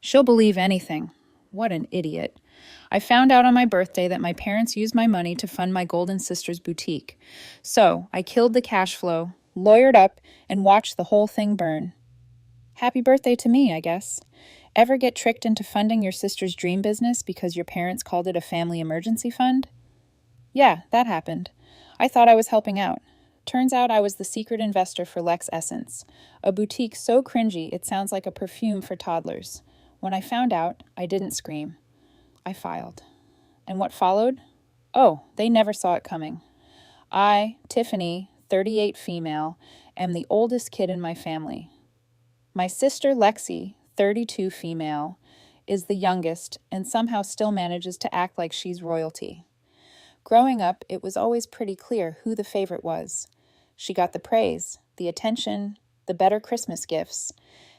She'll believe anything. What an idiot. I found out on my birthday that my parents used my money to fund my golden sister's boutique. So I killed the cash flow, lawyered up, and watched the whole thing burn. Happy birthday to me, I guess. Ever get tricked into funding your sister's dream business because your parents called it a family emergency fund? Yeah, that happened. I thought I was helping out. Turns out I was the secret investor for Lex Essence, a boutique so cringy it sounds like a perfume for toddlers. When I found out, I didn't scream. I filed. And what followed? Oh, they never saw it coming. I, Tiffany, 38 female, am the oldest kid in my family. My sister Lexi, 32 female, is the youngest and somehow still manages to act like she's royalty. Growing up, it was always pretty clear who the favorite was. She got the praise, the attention, the better Christmas gifts.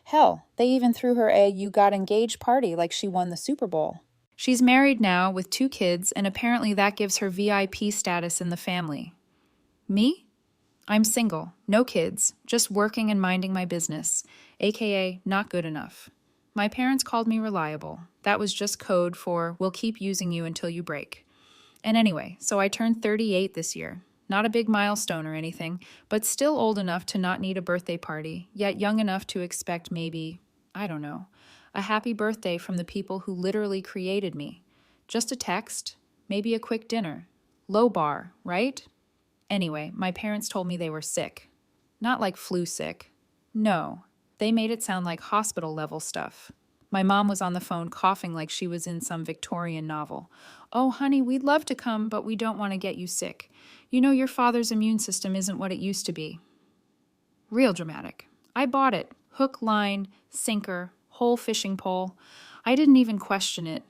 Hell, they even threw her a "you got engaged" party like she won the Super Bowl. She's married now with 2 kids, and apparently that gives her VIP status in the family. Me? I'm single, no kids, just working and minding my business, aka not good enough. My parents called me reliable. That was just code for we'll keep using you until you break. And anyway, so I turned 38 this year. Not a big milestone or anything, but still old enough to not need a birthday party, yet young enough to expect maybe, I don't know, a happy birthday from the people who literally created me. Just a text, maybe a quick dinner. Low bar, right? Anyway, my parents told me they were sick. Not like flu sick. No, they made it sound like hospital level stuff. My mom was on the phone coughing like she was in some Victorian novel. Oh, honey, we'd love to come, but we don't want to get you sick. You know your father's immune system isn't what it used to be. Real dramatic. I bought it. Hook, line, sinker, whole fishing pole. I didn't even question it.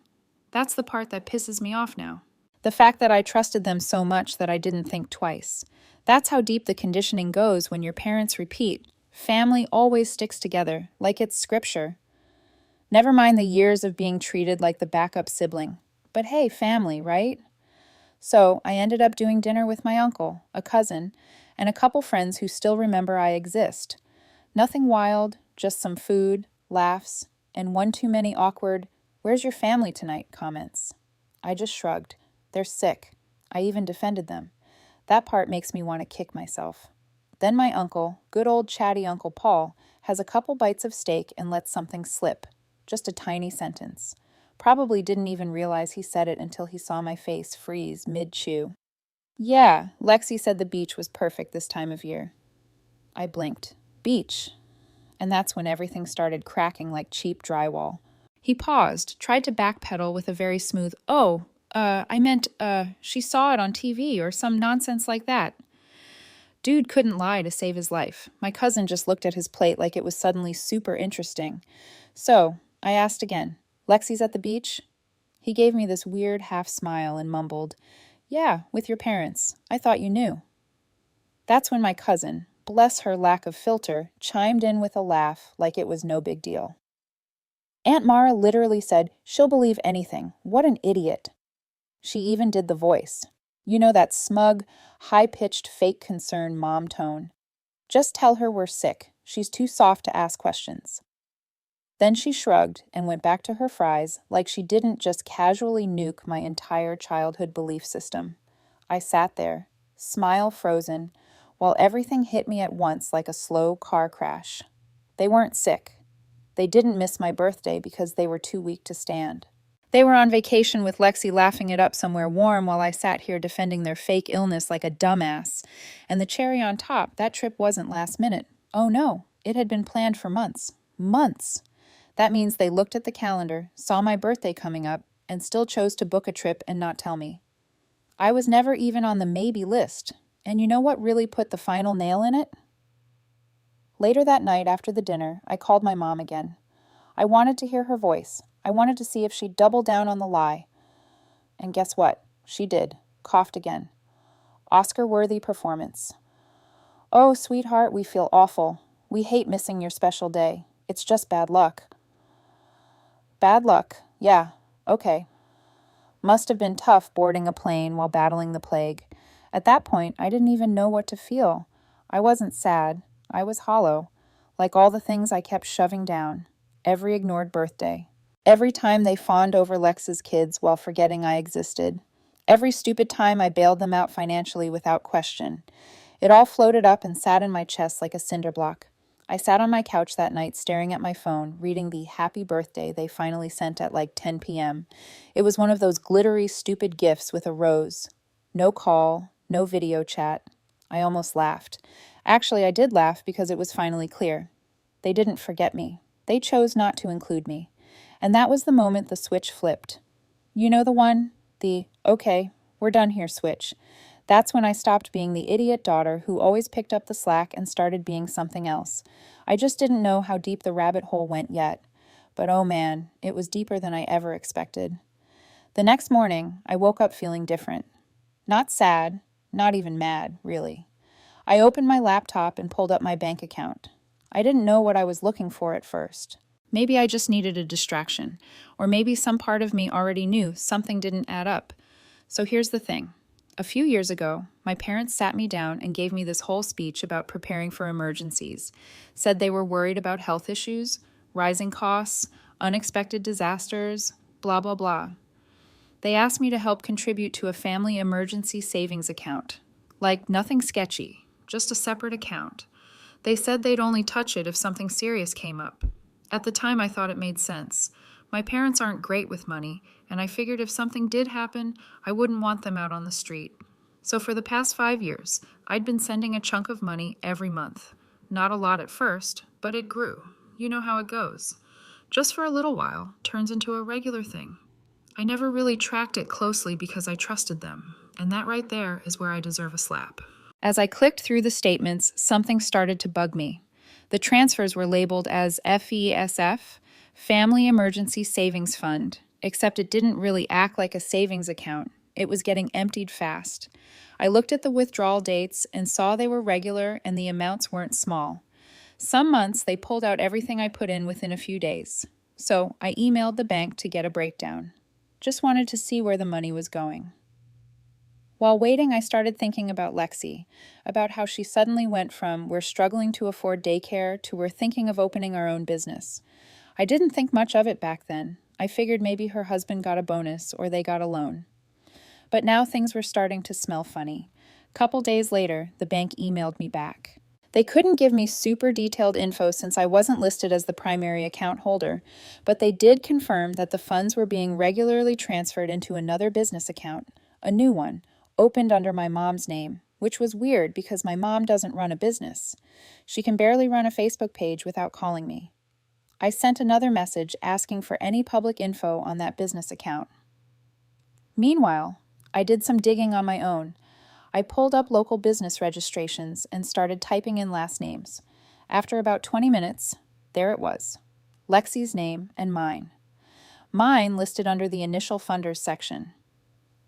That's the part that pisses me off now. The fact that I trusted them so much that I didn't think twice. That's how deep the conditioning goes when your parents repeat. Family always sticks together, like it's scripture. Never mind the years of being treated like the backup sibling. But hey, family, right? So I ended up doing dinner with my uncle, a cousin, and a couple friends who still remember I exist. Nothing wild, just some food, laughs, and one too many awkward, "Where's your family tonight?" comments. I just shrugged. They're sick. I even defended them. That part makes me want to kick myself. Then my uncle, good old chatty Uncle Paul, has a couple bites of steak and lets something slip. Just a tiny sentence. Probably didn't even realize he said it until he saw my face freeze mid-chew. Yeah, Lexi said the beach was perfect this time of year. I blinked. Beach. And that's when everything started cracking like cheap drywall. He paused, tried to backpedal with a very smooth, I meant, she saw it on TV or some nonsense like that. Dude couldn't lie to save his life. My cousin just looked at his plate like it was suddenly super interesting. So, I asked again, "Lexi's at the beach?" He gave me this weird half smile and mumbled, "Yeah, with your parents. I thought you knew." That's when my cousin, bless her lack of filter, chimed in with a laugh like it was no big deal. Aunt Mara literally said, "She'll believe anything. What an idiot." She even did the voice. You know that smug, high-pitched fake concern mom tone. Just tell her we're sick. She's too soft to ask questions. Then she shrugged and went back to her fries like she didn't just casually nuke my entire childhood belief system. I sat there, smile frozen, while everything hit me at once like a slow car crash. They weren't sick. They didn't miss my birthday because they were too weak to stand. They were on vacation with Lexi laughing it up somewhere warm while I sat here defending their fake illness like a dumbass. And the cherry on top, that trip wasn't last minute. Oh no, it had been planned for months. Months! That means they looked at the calendar, saw my birthday coming up, and still chose to book a trip and not tell me. I was never even on the maybe list. And you know what really put the final nail in it? Later that night after the dinner, I called my mom again. I wanted to hear her voice. I wanted to see if she'd double down on the lie. And guess what? She did. Coughed again. Oscar-worthy performance. "Oh, sweetheart, we feel awful. We hate missing your special day. It's just bad luck." Bad luck. Yeah. Okay. Must have been tough boarding a plane while battling the plague. At that point, I didn't even know what to feel. I wasn't sad. I was hollow, like all the things I kept shoving down. Every ignored birthday. Every time they fawned over Lex's kids while forgetting I existed. Every stupid time I bailed them out financially without question. It all floated up and sat in my chest like a cinder block. I sat on my couch that night staring at my phone, reading the happy birthday they finally sent at like 10 p.m. It was one of those glittery, stupid gifts with a rose. No call, no video chat. I almost laughed. Actually, I did laugh because it was finally clear. They didn't forget me. They chose not to include me. And that was the moment the switch flipped. You know the one? The, okay, we're done here switch. That's when I stopped being the idiot daughter who always picked up the slack and started being something else. I just didn't know how deep the rabbit hole went yet. But oh man, it was deeper than I ever expected. The next morning, I woke up feeling different. Not sad, not even mad, really. I opened my laptop and pulled up my bank account. I didn't know what I was looking for at first. Maybe I just needed a distraction, or maybe some part of me already knew something didn't add up. So here's the thing. A few years ago, my parents sat me down and gave me this whole speech about preparing for emergencies. Said they were worried about health issues, rising costs, unexpected disasters, blah, blah, blah. They asked me to help contribute to a family emergency savings account. Like nothing sketchy, just a separate account. They said they'd only touch it if something serious came up. At the time, I thought it made sense. My parents aren't great with money, and I figured if something did happen, I wouldn't want them out on the street. So for the past 5 years, I'd been sending a chunk of money every month. Not a lot at first, but it grew. You know how it goes. Just for a little while, turns into a regular thing. I never really tracked it closely because I trusted them, and that right there is where I deserve a slap. As I clicked through the statements, something started to bug me. The transfers were labeled as FESF, Family Emergency Savings Fund, except it didn't really act like a savings account. It was getting emptied fast. I looked at the withdrawal dates and saw they were regular and the amounts weren't small. Some months they pulled out everything I put in within a few days. So I emailed the bank to get a breakdown. Just wanted to see where the money was going. While waiting, I started thinking about Lexi, about how she suddenly went from we're struggling to afford daycare to we're thinking of opening our own business. I didn't think much of it back then. I figured maybe her husband got a bonus or they got a loan. But now things were starting to smell funny. Couple days later, the bank emailed me back. They couldn't give me super detailed info since I wasn't listed as the primary account holder, but they did confirm that the funds were being regularly transferred into another business account, a new one, opened under my mom's name, which was weird because my mom doesn't run a business. She can barely run a Facebook page without calling me. I sent another message asking for any public info on that business account. Meanwhile, I did some digging on my own. I pulled up local business registrations and started typing in last names. After about 20 minutes, there it was, Lexi's name and mine. Mine listed under the initial funders section.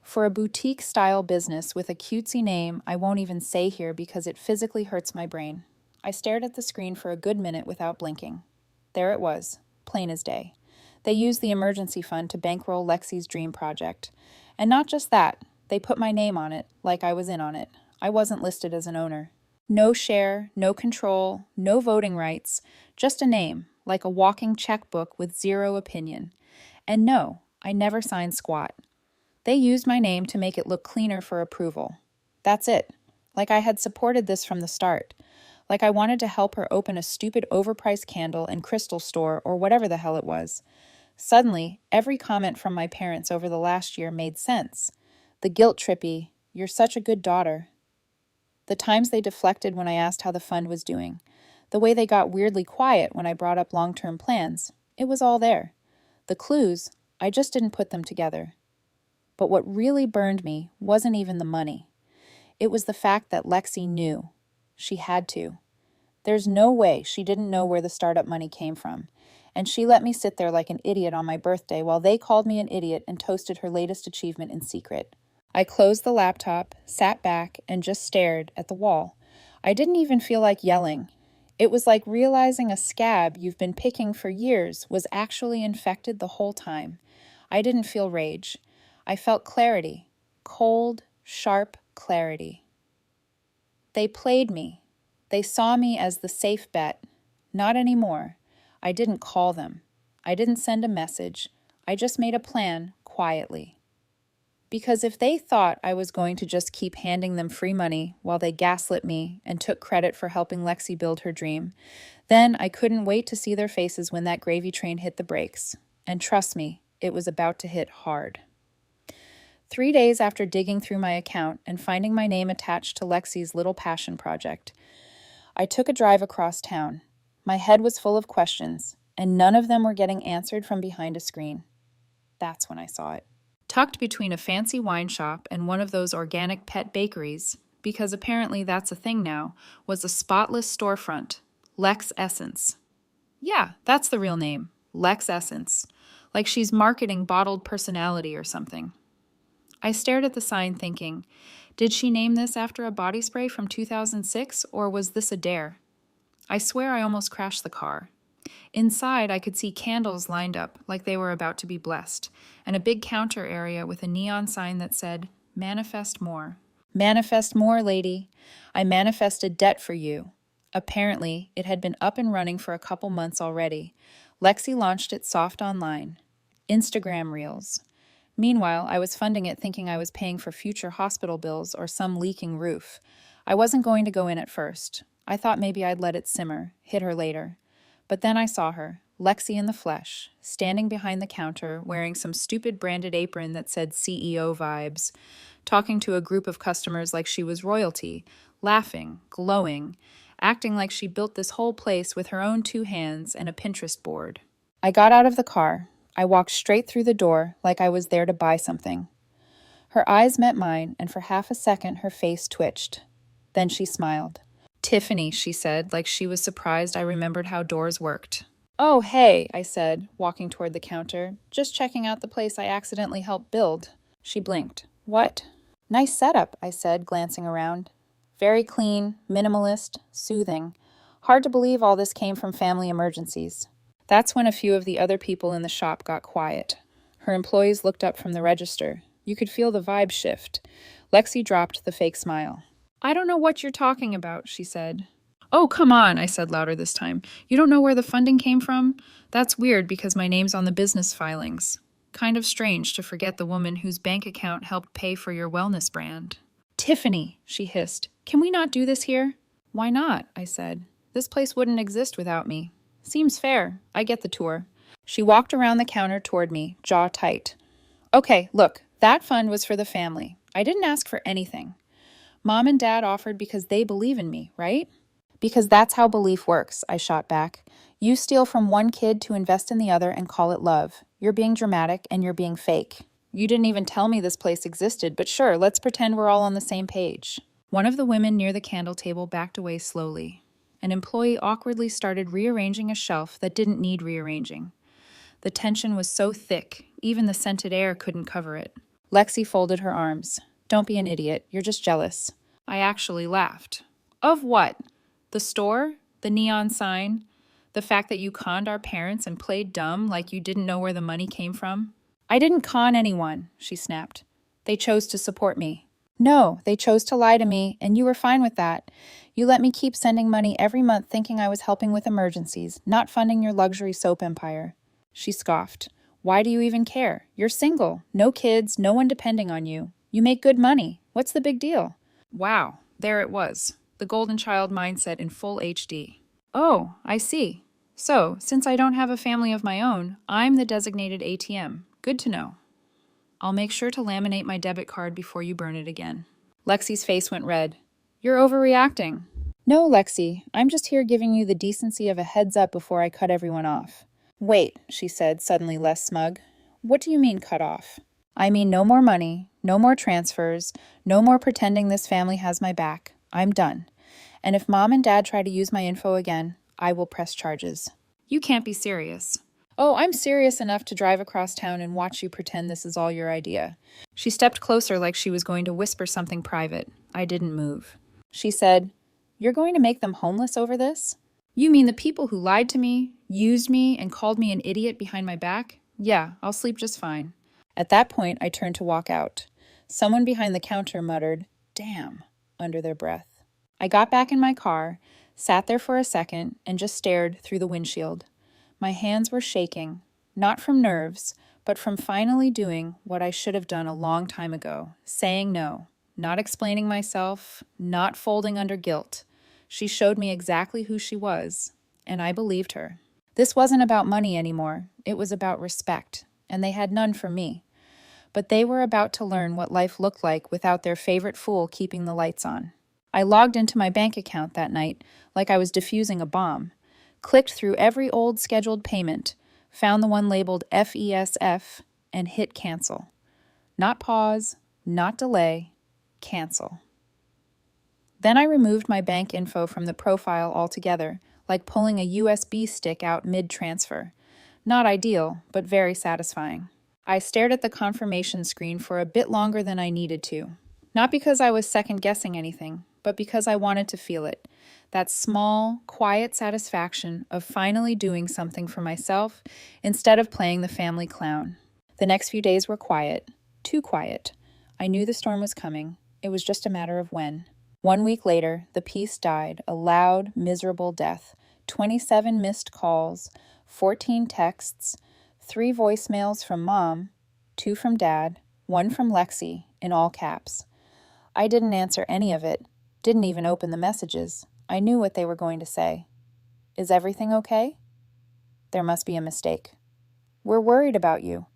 For a boutique-style business with a cutesy name I won't even say here because it physically hurts my brain. I stared at the screen for a good minute without blinking. There it was, plain as day. They used the emergency fund to bankroll Lexi's dream project. And not just that, they put my name on it, like I was in on it. I wasn't listed as an owner. No share, no control, no voting rights, just a name, like a walking checkbook with zero opinion. And no, I never signed squat. They used my name to make it look cleaner for approval. That's it. Like I had supported this from the start. Like I wanted to help her open a stupid overpriced candle and crystal store or whatever the hell it was. Suddenly, every comment from my parents over the last year made sense. The guilt-trippy, "You're such a good daughter." The times they deflected when I asked how the fund was doing. The way they got weirdly quiet when I brought up long-term plans. It was all there. The clues, I just didn't put them together. But what really burned me wasn't even the money. It was the fact that Lexi knew. She had to. There's no way she didn't know where the startup money came from. And she let me sit there like an idiot on my birthday while they called me an idiot and toasted her latest achievement in secret. I closed the laptop, sat back, and just stared at the wall. I didn't even feel like yelling. It was like realizing a scab you've been picking for years was actually infected the whole time. I didn't feel rage. I felt clarity. Cold, sharp clarity. They played me. They saw me as the safe bet. Not anymore. I didn't call them. I didn't send a message. I just made a plan quietly. Because if they thought I was going to just keep handing them free money while they gaslit me and took credit for helping Lexi build her dream, then I couldn't wait to see their faces when that gravy train hit the brakes. And trust me, it was about to hit hard. 3 days after digging through my account and finding my name attached to Lexi's little passion project, I took a drive across town. My head was full of questions, and none of them were getting answered from behind a screen. That's when I saw it. Tucked between a fancy wine shop and one of those organic pet bakeries, because apparently that's a thing now, was a spotless storefront, Lex Essence. Yeah, that's the real name, Lex Essence. Like she's marketing bottled personality or something. I stared at the sign thinking, did she name this after a body spray from 2006, or was this a dare? I swear I almost crashed the car. Inside, I could see candles lined up like they were about to be blessed, and a big counter area with a neon sign that said, Manifest More. Manifest more, lady. I manifested debt for you. Apparently, it had been up and running for a couple months already. Lexi launched it soft online. Instagram Reels. Meanwhile, I was funding it thinking I was paying for future hospital bills or some leaking roof. I wasn't going to go in at first. I thought maybe I'd let it simmer, hit her later. But then I saw her, Lexi in the flesh, standing behind the counter wearing some stupid branded apron that said CEO vibes, talking to a group of customers like she was royalty, laughing, glowing, acting like she built this whole place with her own 2 hands and a Pinterest board. I got out of the car. I walked straight through the door like I was there to buy something. Her eyes met mine, and for half a second her face twitched. Then she smiled. Tiffany, she said, like she was surprised I remembered how doors worked. Oh, hey, I said, walking toward the counter. Just checking out the place I accidentally helped build. She blinked. What? Nice setup, I said, glancing around. Very clean, minimalist, soothing. Hard to believe all this came from family emergencies. That's when a few of the other people in the shop got quiet. Her employees looked up from the register. You could feel the vibe shift. Lexi dropped the fake smile. I don't know what you're talking about, she said. Oh, come on, I said louder this time. You don't know where the funding came from? That's weird because my name's on the business filings. Kind of strange to forget the woman whose bank account helped pay for your wellness brand. Tiffany, she hissed. Can we not do this here? Why not? I said. This place wouldn't exist without me. Seems fair. I get the tour. She walked around the counter toward me, jaw tight. Okay, look, that fund was for the family. I didn't ask for anything. Mom and Dad offered because they believe in me, right? Because that's how belief works, I shot back. You steal from one kid to invest in the other and call it love. You're being dramatic and you're being fake. You didn't even tell me this place existed, but sure, let's pretend we're all on the same page. One of the women near the candle table backed away slowly. An employee awkwardly started rearranging a shelf that didn't need rearranging. The tension was so thick, even the scented air couldn't cover it. Lexi folded her arms. Don't be an idiot, you're just jealous. I actually laughed. Of what? The store? The neon sign? The fact that you conned our parents and played dumb like you didn't know where the money came from? I didn't con anyone, she snapped. They chose to support me. No, they chose to lie to me, and you were fine with that. You let me keep sending money every month thinking I was helping with emergencies, not funding your luxury soap empire. She scoffed. Why do you even care? You're single, no kids, no one depending on you. You make good money. What's the big deal? Wow, there it was. The golden child mindset in full HD. Oh, I see. So, since I don't have a family of my own, I'm the designated ATM. Good to know. I'll make sure to laminate my debit card before you burn it again. Lexi's face went red. You're overreacting. No, Lexi, I'm just here giving you the decency of a heads up before I cut everyone off. Wait, she said, suddenly less smug. What do you mean cut off? I mean no more money, no more transfers, no more pretending this family has my back. I'm done. And if Mom and Dad try to use my info again, I will press charges. You can't be serious. Oh, I'm serious enough to drive across town and watch you pretend this is all your idea. She stepped closer like she was going to whisper something private. I didn't move. She said, You're going to make them homeless over this? You mean the people who lied to me, used me, and called me an idiot behind my back? Yeah, I'll sleep just fine. At that point, I turned to walk out. Someone behind the counter muttered, Damn, under their breath. I got back in my car, sat there for a second, and just stared through the windshield. My hands were shaking. Not from nerves, but from finally doing what I should have done a long time ago, saying no, not explaining myself, not folding under guilt. She showed me exactly who she was, and I believed her. This wasn't about money anymore. It was about respect, and they had none for me. But they were about to learn what life looked like without their favorite fool keeping the lights on. I logged into my bank account that night like I was defusing a bomb, clicked through every old scheduled payment, found the one labeled FESF, and hit cancel. Not pause, not delay, cancel. Then I removed my bank info from the profile altogether, like pulling a USB stick out mid-transfer. Not ideal, but very satisfying. I stared at the confirmation screen for a bit longer than I needed to. Not because I was second-guessing anything, but because I wanted to feel it. That small, quiet satisfaction of finally doing something for myself instead of playing the family clown. The next few days were quiet. Too quiet. I knew the storm was coming. It was just a matter of when. 1 week later, the peace died, a loud, miserable death. 27 missed calls, 14 texts, 3 voicemails from Mom, 2 from Dad, 1 from Lexi, in all caps. I didn't answer any of it, didn't even open the messages. I knew what they were going to say. Is everything okay? There must be a mistake. We're worried about you.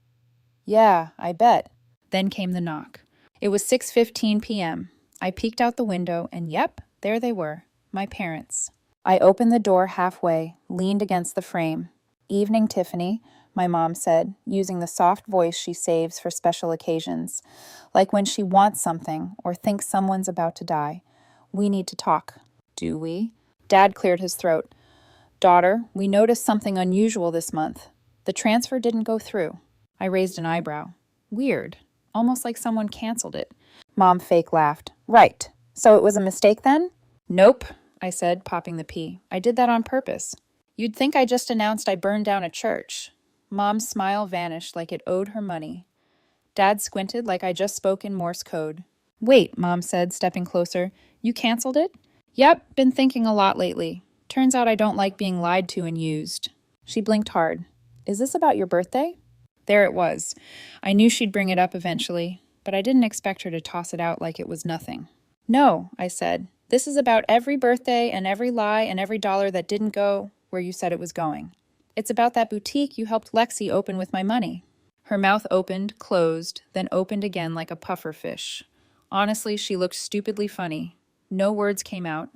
Yeah, I bet. Then came the knock. It was 6:15 p.m. I peeked out the window, and yep, there they were, my parents. I opened the door halfway, leaned against the frame. Evening, Tiffany, my mom said, using the soft voice she saves for special occasions, like when she wants something or thinks someone's about to die. We need to talk. Do we? Dad cleared his throat. Daughter, we noticed something unusual this month. The transfer didn't go through. I raised an eyebrow. Weird. Almost like someone canceled it. Mom fake laughed. Right. So it was a mistake then? Nope, I said, popping the pea. I did that on purpose. You'd think I just announced I burned down a church. Mom's smile vanished like it owed her money. Dad squinted like I just spoke in Morse code. Wait, Mom said, stepping closer. You canceled it? Yep, been thinking a lot lately. Turns out I don't like being lied to and used. She blinked hard. Is this about your birthday? There it was. I knew she'd bring it up eventually, but I didn't expect her to toss it out like it was nothing. No, I said. This is about every birthday and every lie and every dollar that didn't go where you said it was going. It's about that boutique you helped Lexi open with my money. Her mouth opened, closed, then opened again like a puffer fish. Honestly, she looked stupidly funny. No words came out.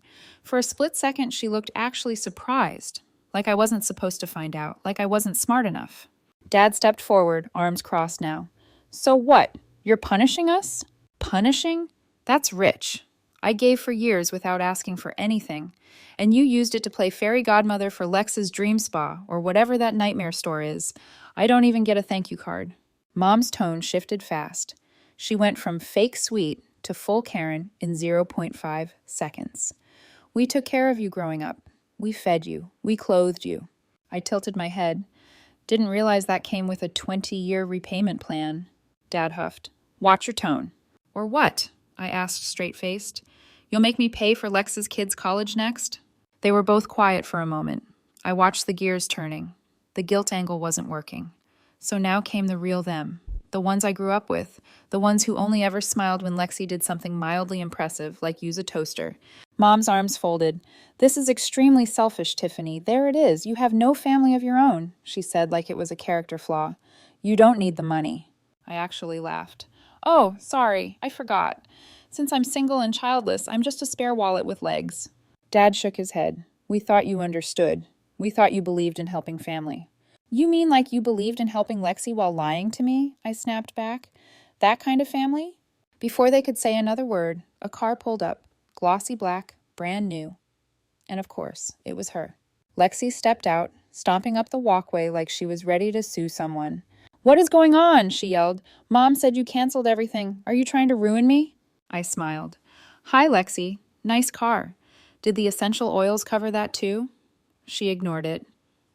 For a split second, she looked actually surprised, like I wasn't supposed to find out, like I wasn't smart enough. Dad stepped forward, arms crossed now. So what? You're punishing us? Punishing? That's rich. I gave for years without asking for anything, and you used it to play fairy godmother for Lex's dream spa, or whatever that nightmare store is. I don't even get a thank you card. Mom's tone shifted fast. She went from fake sweet to full Karen in 0.5 seconds. We took care of you growing up. We fed you. We clothed you. I tilted my head. Didn't realize that came with a 20-year repayment plan. Dad huffed. Watch your tone. Or what? I asked straight-faced. You'll make me pay for Lex's kids' college next? They were both quiet for a moment. I watched the gears turning. The guilt angle wasn't working. So now came the real them. The ones I grew up with. The ones who only ever smiled when Lexi did something mildly impressive, like use a toaster. Mom's arms folded. This is extremely selfish, Tiffany. There it is. You have no family of your own, she said like it was a character flaw. You don't need the money. I actually laughed. Oh, sorry. I forgot. Since I'm single and childless, I'm just a spare wallet with legs. Dad shook his head. We thought you understood. We thought you believed in helping family. You mean like you believed in helping Lexi while lying to me? I snapped back. That kind of family? Before they could say another word, a car pulled up, glossy black, brand new. And of course, it was her. Lexi stepped out, stomping up the walkway like she was ready to sue someone. What is going on? She yelled. Mom said you canceled everything. Are you trying to ruin me? I smiled. Hi, Lexi. Nice car. Did the essential oils cover that too? She ignored it.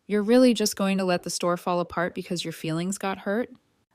You're really just going to let the store fall apart because your feelings got hurt?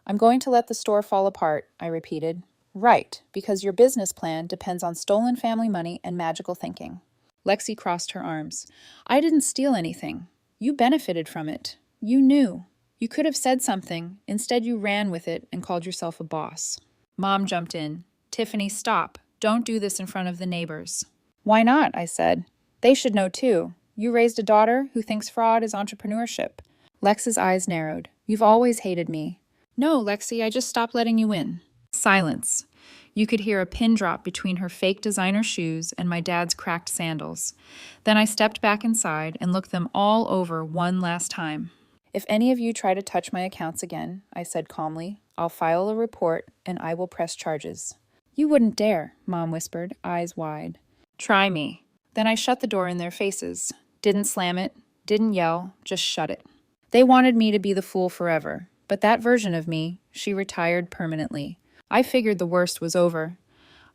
I'm going to let the store fall apart, I repeated. Right, because your business plan depends on stolen family money and magical thinking. Lexi crossed her arms. I didn't steal anything. You benefited from it. You knew. You could have said something. Instead, you ran with it and called yourself a boss. Mom jumped in. Tiffany, stop. Don't do this in front of the neighbors. Why not? I said. They should know too. You raised a daughter who thinks fraud is entrepreneurship. Lex's eyes narrowed. You've always hated me. No, Lexi, I just stopped letting you in. Silence. You could hear a pin drop between her fake designer shoes and my dad's cracked sandals. Then I stepped back inside and looked them all over one last time. If any of you try to touch my accounts again, I said calmly, I'll file a report and I will press charges. You wouldn't dare, Mom whispered, eyes wide. Try me. Then I shut the door in their faces. Didn't slam it, didn't yell, just shut it. They wanted me to be the fool forever, but that version of me, she retired permanently. I figured the worst was over.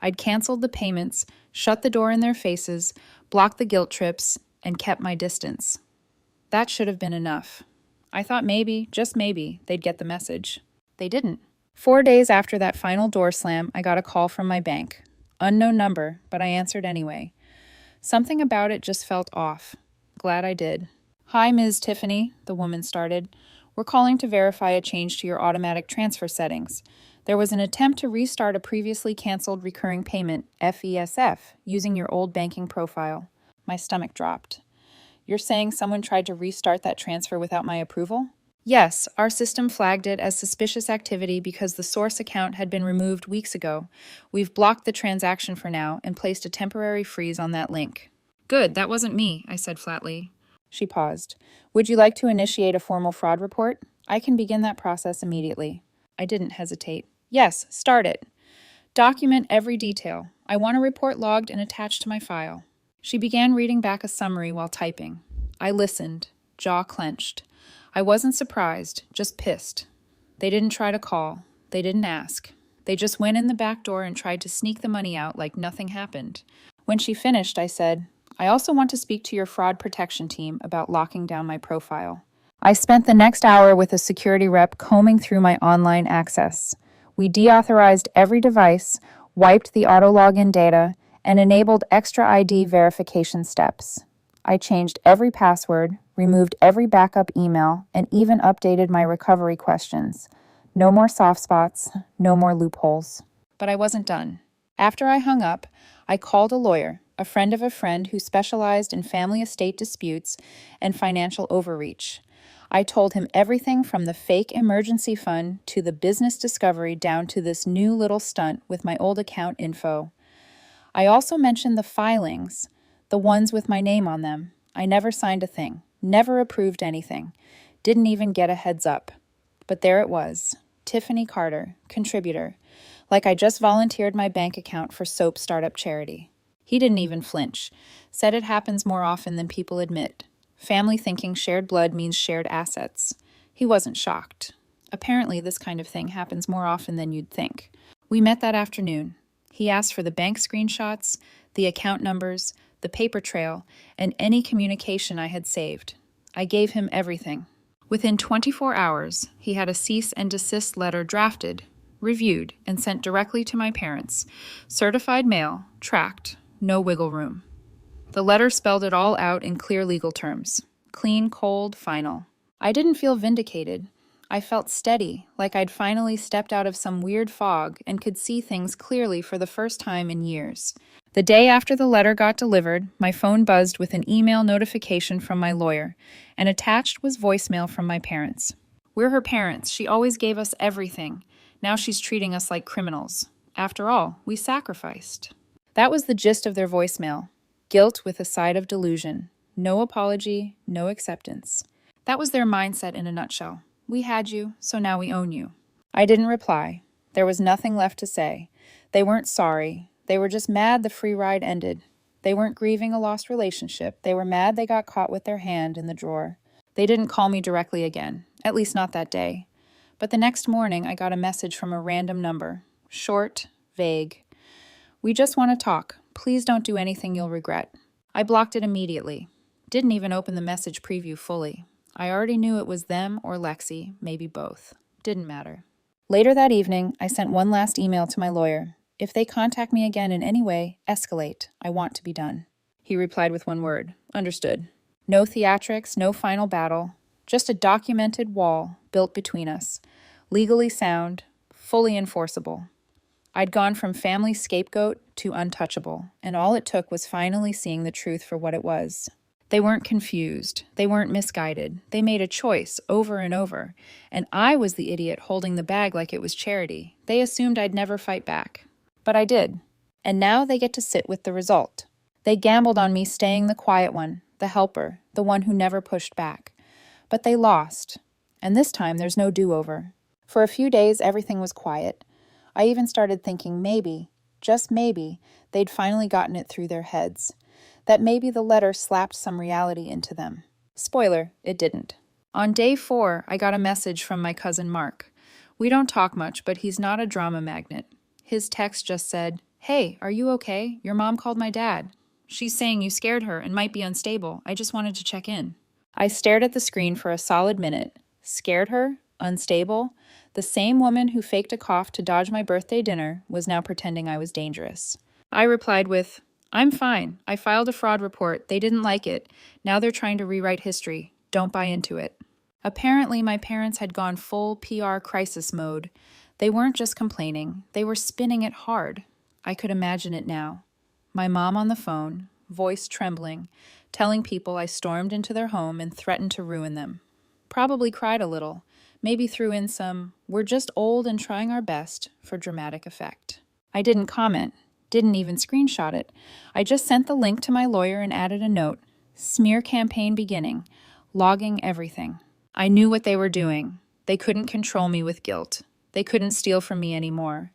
I'd canceled the payments, shut the door in their faces, blocked the guilt trips, and kept my distance. That should have been enough. I thought maybe, just maybe, they'd get the message. They didn't. 4 days after that final door slam, I got a call from my bank. Unknown number, but I answered anyway. Something about it just felt off. Glad I did. Hi, Ms. Tiffany, the woman started. We're calling to verify a change to your automatic transfer settings. There was an attempt to restart a previously canceled recurring payment, FESF, using your old banking profile. My stomach dropped. You're saying someone tried to restart that transfer without my approval? Yes, our system flagged it as suspicious activity because the source account had been removed weeks ago. We've blocked the transaction for now and placed a temporary freeze on that link. Good, that wasn't me, I said flatly. She paused. Would you like to initiate a formal fraud report? I can begin that process immediately. I didn't hesitate. Yes, start it. Document every detail. I want a report logged and attached to my file. She began reading back a summary while typing. I listened, jaw clenched. I wasn't surprised, just pissed. They didn't try to call. They didn't ask. They just went in the back door and tried to sneak the money out like nothing happened. When she finished, I said, I also want to speak to your fraud protection team about locking down my profile. I spent the next hour with a security rep combing through my online access. We deauthorized every device, wiped the auto login data, and enabled extra ID verification steps. I changed every password, removed every backup email, and even updated my recovery questions. No more soft spots, no more loopholes. But I wasn't done. After I hung up, I called a lawyer, a friend of a friend who specialized in family estate disputes and financial overreach. I told him everything from the fake emergency fund to the business discovery down to this new little stunt with my old account info. I also mentioned the filings, the ones with my name on them. I never signed a thing, never approved anything, didn't even get a heads up. But there it was, Tiffany Carter, contributor, like I just volunteered my bank account for soap startup charity. He didn't even flinch, said it happens more often than people admit. Family thinking shared blood means shared assets. He wasn't shocked. Apparently, this kind of thing happens more often than you'd think. We met that afternoon. He asked for the bank screenshots, the account numbers, the paper trail, and any communication I had saved. I gave him everything. Within 24 hours, he had a cease and desist letter drafted, reviewed, and sent directly to my parents. Certified mail, tracked, no wiggle room. The letter spelled it all out in clear legal terms. Clean, cold, final. I didn't feel vindicated. I felt steady, like I'd finally stepped out of some weird fog and could see things clearly for the first time in years. The day after the letter got delivered, my phone buzzed with an email notification from my lawyer, and attached was voicemail from my parents. We're her parents. She always gave us everything. Now she's treating us like criminals. After all, we sacrificed. That was the gist of their voicemail. Guilt with a side of delusion. No apology, no acceptance. That was their mindset in a nutshell. We had you, so now we own you. I didn't reply. There was nothing left to say. They weren't sorry. They were just mad the free ride ended. They weren't grieving a lost relationship. They were mad they got caught with their hand in the drawer. They didn't call me directly again, at least not that day. But the next morning, I got a message from a random number. Short, vague. We just want to talk. Please don't do anything you'll regret. I blocked it immediately. Didn't even open the message preview fully. I already knew it was them or Lexi, maybe both. Didn't matter. Later that evening, I sent one last email to my lawyer. If they contact me again in any way, escalate. I want to be done. He replied with one word. Understood. No theatrics, no final battle. Just a documented wall built between us, legally sound, fully enforceable. I'd gone from family scapegoat to untouchable, and all it took was finally seeing the truth for what it was. They weren't confused. They weren't misguided. They made a choice over and over, and I was the idiot holding the bag like it was charity. They assumed I'd never fight back. But I did. And now they get to sit with the result. They gambled on me staying the quiet one, the helper, the one who never pushed back. But they lost. And this time there's no do-over. For a few days, everything was quiet. I even started thinking maybe, just maybe, they'd finally gotten it through their heads. That maybe the letter slapped some reality into them. Spoiler, it didn't. On day 4, I got a message from my cousin Mark. We don't talk much, but he's not a drama magnet. His text just said, "Hey, are you okay? Your mom called my dad. She's saying you scared her and might be unstable. I just wanted to check in." I stared at the screen for a solid minute. Scared her? Unstable? The same woman who faked a cough to dodge my birthday dinner was now pretending I was dangerous. I replied with, "I'm fine. I filed a fraud report. They didn't like it. Now they're trying to rewrite history. Don't buy into it." Apparently, my parents had gone full PR crisis mode. They weren't just complaining. They were spinning it hard. I could imagine it now. My mom on the phone, voice trembling, telling people I stormed into their home and threatened to ruin them. Probably cried a little. Maybe threw in some, "We're just old and trying our best," for dramatic effect. I didn't comment. Didn't even screenshot it. I just sent the link to my lawyer and added a note. Smear campaign beginning. Logging everything. I knew what they were doing. They couldn't control me with guilt. They couldn't steal from me anymore.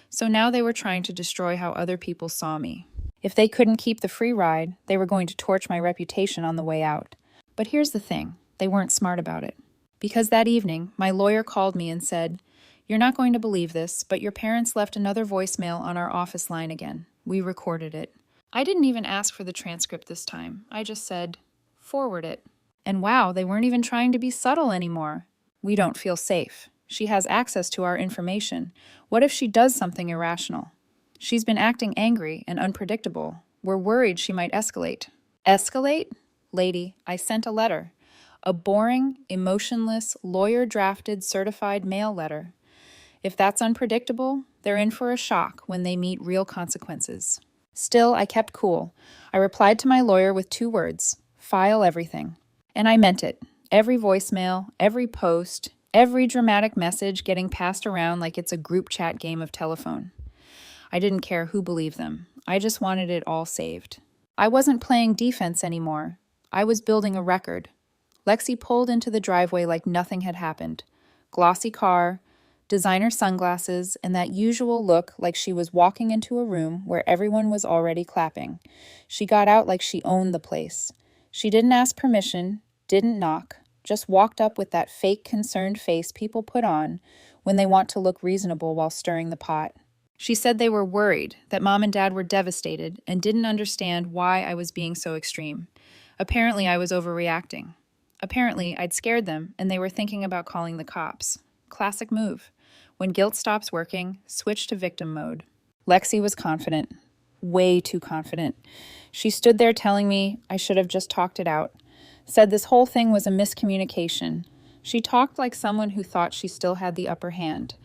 So now they were trying to destroy how other people saw me. If they couldn't keep the free ride, they were going to torch my reputation on the way out. But here's the thing. They weren't smart about it. Because that evening, my lawyer called me and said, "You're not going to believe this, but your parents left another voicemail on our office line again. We recorded it." I didn't even ask for the transcript this time. I just said, "Forward it." And wow, they weren't even trying to be subtle anymore. "We don't feel safe. She has access to our information. What if she does something irrational? She's been acting angry and unpredictable. We're worried she might escalate." Escalate? Lady, I sent a letter. A boring, emotionless, lawyer-drafted, certified mail letter. If that's unpredictable, they're in for a shock when they meet real consequences. Still, I kept cool. I replied to my lawyer with 2 words, "File everything." And I meant it. Every voicemail, every post, every dramatic message getting passed around like it's a group chat game of telephone. I didn't care who believed them. I just wanted it all saved. I wasn't playing defense anymore. I was building a record. Lexi pulled into the driveway like nothing had happened. Glossy car, designer sunglasses, and that usual look like she was walking into a room where everyone was already clapping. She got out like she owned the place. She didn't ask permission, didn't knock, just walked up with that fake concerned face people put on when they want to look reasonable while stirring the pot. She said they were worried, that Mom and Dad were devastated, and didn't understand why I was being so extreme. Apparently, I was overreacting. Apparently, I'd scared them, and they were thinking about calling the cops. Classic move. When guilt stops working, switch to victim mode. Lexi was confident. Way too confident. She stood there telling me I should have just talked it out. Said this whole thing was a miscommunication. She talked like someone who thought she still had the upper hand.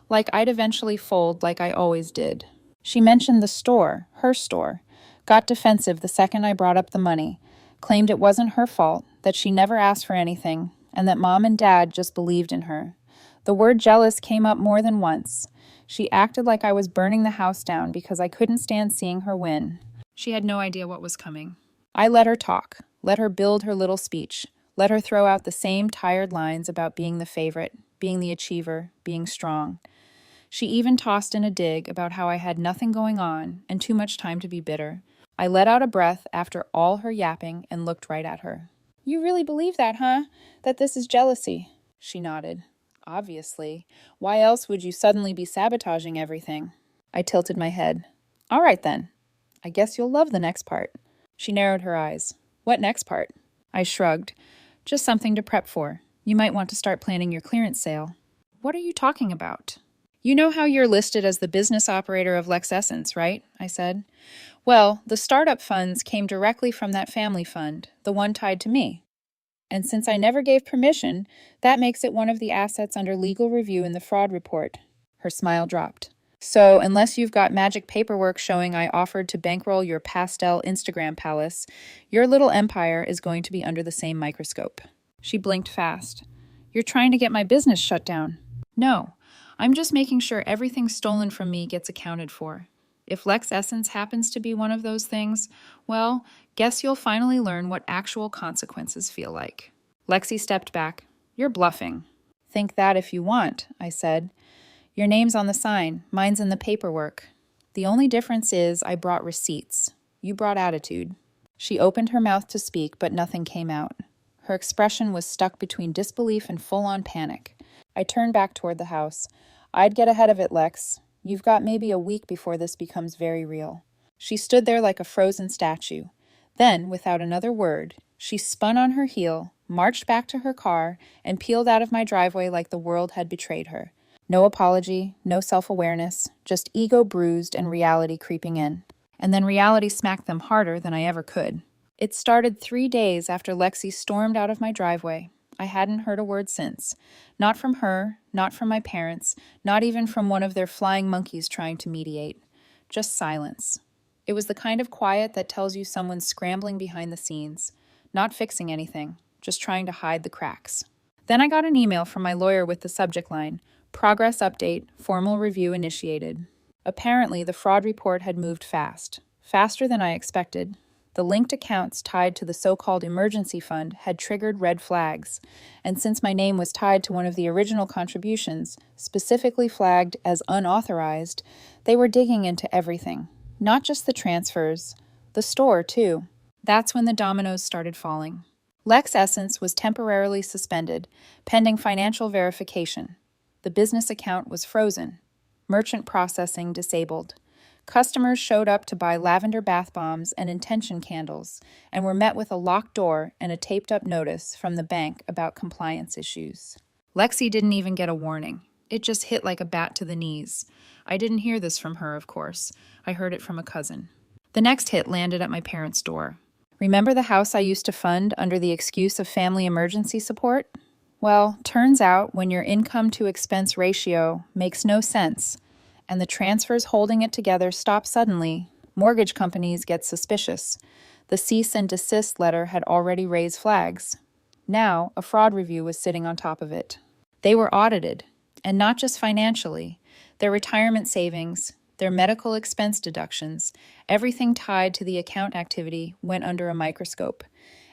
Like I'd eventually fold like I always did. She mentioned the store, her store. Got defensive the second I brought up the money. Claimed it wasn't her fault, that she never asked for anything, and that Mom and Dad just believed in her. The word jealous came up more than once. She acted like I was burning the house down because I couldn't stand seeing her win. She had no idea what was coming. I let her talk, let her build her little speech, let her throw out the same tired lines about being the favorite, being the achiever, being strong. She even tossed in a dig about how I had nothing going on and too much time to be bitter. I let out a breath after all her yapping and looked right at her. "You really believe that, huh? That this is jealousy?" She nodded. "Obviously. Why else would you suddenly be sabotaging everything?" I tilted my head. "All right then. I guess you'll love the next part." She narrowed her eyes. "What next part?" I shrugged. "Just something to prep for. You might want to start planning your clearance sale." "What are you talking about?" "You know how you're listed as the business operator of Lexessence, right?" I said. "Well, the startup funds came directly from that family fund, the one tied to me." And since I never gave permission, that makes it one of the assets under legal review in the fraud report. Her smile dropped. So, unless you've got magic paperwork showing I offered to bankroll your pastel Instagram palace, your little empire is going to be under the same microscope. She blinked fast. You're trying to get my business shut down. No, I'm just making sure everything stolen from me gets accounted for. If Lex Essence happens to be one of those things, well, guess you'll finally learn what actual consequences feel like. Lexi stepped back. You're bluffing. Think that if you want, I said. Your name's on the sign, mine's in the paperwork. The only difference is I brought receipts. You brought attitude. She opened her mouth to speak, but nothing came out. Her expression was stuck between disbelief and full-on panic. I turned back toward the house. I'd get ahead of it, Lex. You've got maybe a week before this becomes very real. She stood there like a frozen statue. Then, without another word, she spun on her heel, marched back to her car, and peeled out of my driveway like the world had betrayed her. No apology, no self-awareness, just ego bruised and reality creeping in. And then reality smacked them harder than I ever could. It started 3 days after Lexi stormed out of my driveway. I hadn't heard a word since. Not from her, not from my parents, not even from one of their flying monkeys trying to mediate. Just silence. It was the kind of quiet that tells you someone's scrambling behind the scenes, not fixing anything, just trying to hide the cracks. Then I got an email from my lawyer with the subject line, Progress update, formal review initiated. Apparently, the fraud report had moved fast. Faster than I expected. The linked accounts tied to the so-called emergency fund had triggered red flags, and since my name was tied to one of the original contributions, specifically flagged as unauthorized, they were digging into everything. Not just the transfers, the store, too. That's when the dominoes started falling. Lex Essence was temporarily suspended, pending financial verification. The business account was frozen. Merchant processing disabled. Customers showed up to buy lavender bath bombs and intention candles and were met with a locked door and a taped-up notice from the bank about compliance issues. Lexi didn't even get a warning. It just hit like a bat to the knees. I didn't hear this from her, of course. I heard it from a cousin. The next hit landed at my parents' door. Remember the house I used to fund under the excuse of family emergency support? Well, turns out when your income-to-expense ratio makes no sense, and the transfers holding it together stop suddenly, mortgage companies get suspicious. The cease and desist letter had already raised flags. Now, a fraud review was sitting on top of it. They were audited, and not just financially. Their retirement savings, their medical expense deductions, everything tied to the account activity went under a microscope.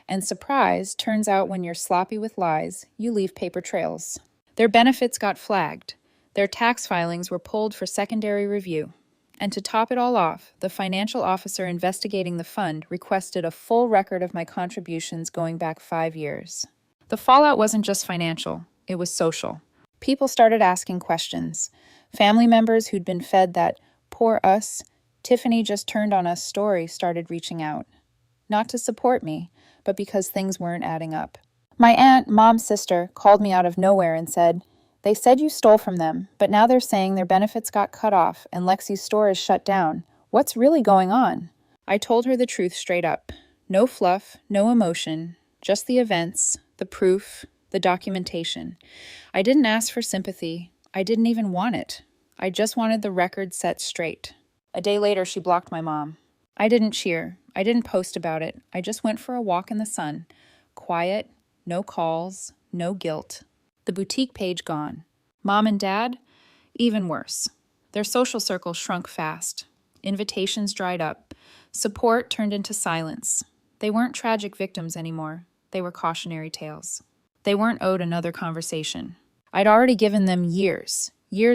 And surprise, turns out when you're sloppy with lies, you leave paper trails. Their benefits got flagged. Their tax filings were pulled for secondary review. And to top it all off, the financial officer investigating the fund requested a full record of my contributions going back 5 years. The fallout wasn't just financial, it was social. People started asking questions. Family members who'd been fed that poor us, Tiffany just turned on us story started reaching out. Not to support me, but because things weren't adding up. My aunt, mom's sister, called me out of nowhere and said, "They said you stole from them, but now they're saying their benefits got cut off and Lexi's store is shut down. What's really going on?" I told her the truth straight up. No fluff, no emotion, just the events, the proof, the documentation. I didn't ask for sympathy. I didn't even want it. I just wanted the record set straight. A day later, she blocked my mom. I didn't cheer. I didn't post about it. I just went for a walk in the sun. Quiet, no calls, no guilt. The boutique page gone. Mom and Dad? Even worse. Their social circle shrunk fast. Invitations dried up. Support turned into silence. They weren't tragic victims anymore. They were cautionary tales. They weren't owed another conversation. I'd already given them years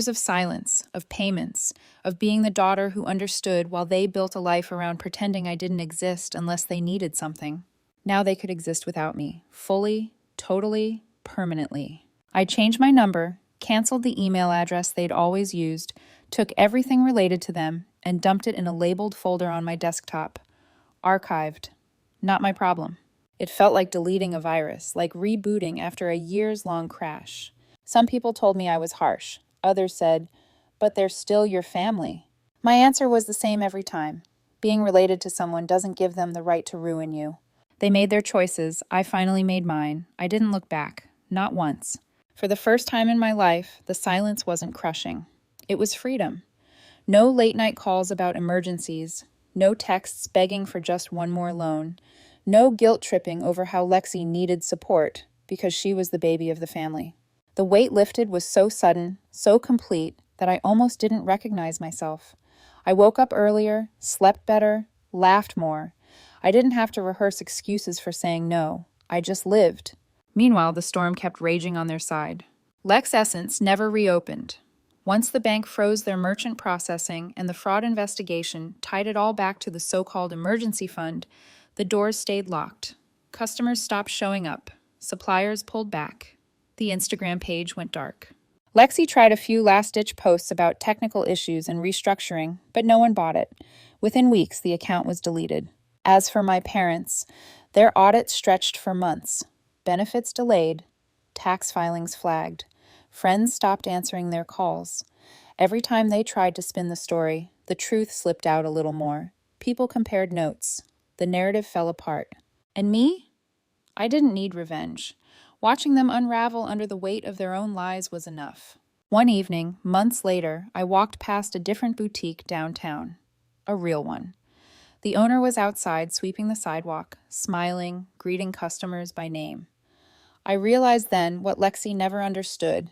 of silence, of payments, of being the daughter who understood while they built a life around pretending I didn't exist unless they needed something. Now they could exist without me, fully, totally, permanently. I changed my number, canceled the email address they'd always used, took everything related to them, and dumped it in a labeled folder on my desktop. Archived. Not my problem. It felt like deleting a virus, like rebooting after a years-long crash. Some people told me I was harsh. Others said, "But they're still your family." My answer was the same every time. Being related to someone doesn't give them the right to ruin you. They made their choices. I finally made mine. I didn't look back. Not once. For the first time in my life, the silence wasn't crushing. It was freedom. No late-night calls about emergencies. No texts begging for just one more loan. No guilt-tripping over how Lexi needed support because she was the baby of the family. The weight lifted was so sudden, so complete, that I almost didn't recognize myself. I woke up earlier, slept better, laughed more. I didn't have to rehearse excuses for saying no. I just lived. Meanwhile, the storm kept raging on their side. Lex Essence never reopened. Once the bank froze their merchant processing and the fraud investigation tied it all back to the so-called emergency fund, the doors stayed locked. Customers stopped showing up. Suppliers pulled back. The Instagram page went dark. Lexi tried a few last-ditch posts about technical issues and restructuring, but no one bought it. Within weeks, the account was deleted. As for my parents, their audit stretched for months. Benefits delayed. Tax filings flagged. Friends stopped answering their calls. Every time they tried to spin the story, the truth slipped out a little more. People compared notes. The narrative fell apart. And me? I didn't need revenge. Watching them unravel under the weight of their own lies was enough. One evening, months later, I walked past a different boutique downtown. A real one. The owner was outside sweeping the sidewalk, smiling, greeting customers by name. I realized then what Lexi never understood.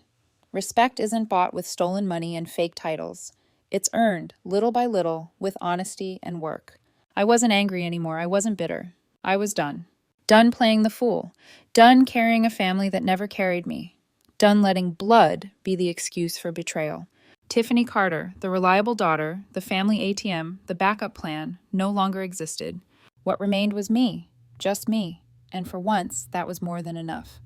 Respect isn't bought with stolen money and fake titles. It's earned, little by little, with honesty and work. I wasn't angry anymore. I wasn't bitter. I was done. Done playing the fool. Done carrying a family that never carried me. Done letting blood be the excuse for betrayal. Tiffany Carter, the reliable daughter, the family ATM, the backup plan, no longer existed. What remained was me. Just me. And for once, that was more than enough.